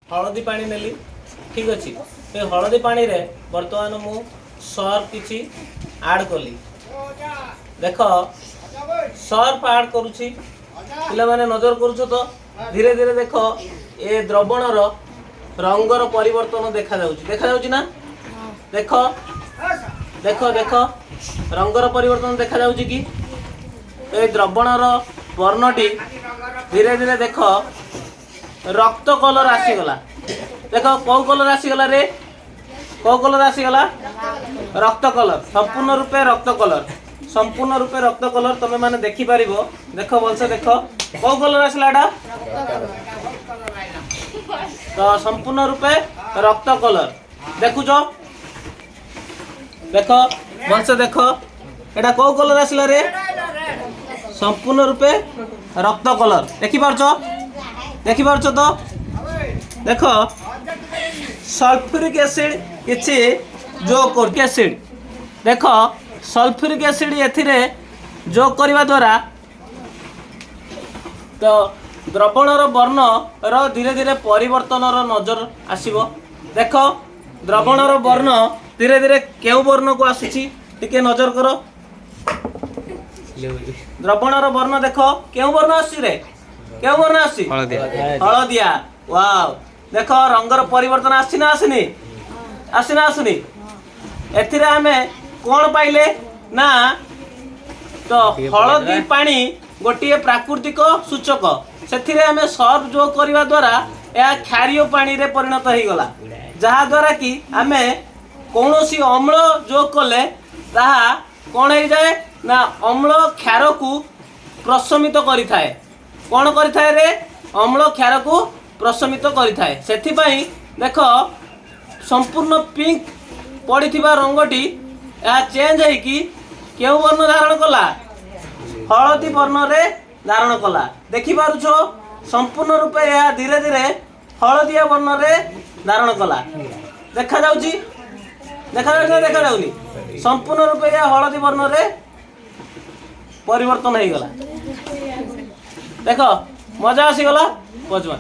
हलदी पानी नेली ठीक अच्छे ये हलदी पानी रे बर्तमान मु सर्फ किछि ऐड कली देख सर्फ ऐड करुछि पिला माने नजर करूछ तो धीरे धीरे देख ए द्रवणर रंगर परिवर्तन देखा जाउछि ना देख देख देख रंगर परिवर्तन देखा जाउछि कि ए द्रवणर वर्णटी धीरे धीरे देख रक्त कलर आसीगला देख कौ कलर आसीगला रे कौ कलर आसीगला रक्त कलर संपूर्ण रूपे रक्त कलर तुम माने देखि पारिबो देख भलसे देख कौ कलर आसला एटा तो संपूर्ण रूपे रक्त कलर देखुछ देख भलसे देख एटा कौ कलर आसला रे संपूर्ण रूपे रक्त कलर देखि पारछ तो देख सल्फ्यूरिक एसिड किछि जो कोरिक एसिड देख सल्फ्यूरिक एसिड एथिरे जो करबा द्वारा तो द्रवणर वर्ण रो धीरे धीरे परिवर्तन नजर आसीबो देख द्रवणर वर्ण धीरे धीरे केउ वर्ण को आसीछि टिके नजर करो द्रवणर वर्ण देख केउ वर्ण आसी रे केउ वर्ण आसी हळदिया वाव देख रंगर परिवर्तन आसी ना आसुनी एथिरे हमें कोन पाइले ना तो हळदी पानी गोटे प्राकृतिक सूचक सेथिरे हमें सर्फ जो करबा द्वारा या क्षारीय पानी रे परिणत हो गला जहा द्वारा कि हमें कौनसी अम्ल जो कले ताहा कौन हो जाए ना अम्ल क्षार को प्रशमित करिथाए कौन करिथाए रे अम्ल क्षार को प्रशमित करिथाए सेथिपाई देख संपूर्ण पिंक पड़िथिबा रंगटी या चेंज है कि केउ वर्ण धारण कला हळदी वर्ण रे धारण कला देखि पारुछो संपूर्ण रूपे या धीरे धीरे हळदिया वर्ण रे धारण कला देखा जाउनी संपूर्ण रूपे या हळदी वर्ण रे परिवर्तन हो गला देख मजा आसी गला बजवा।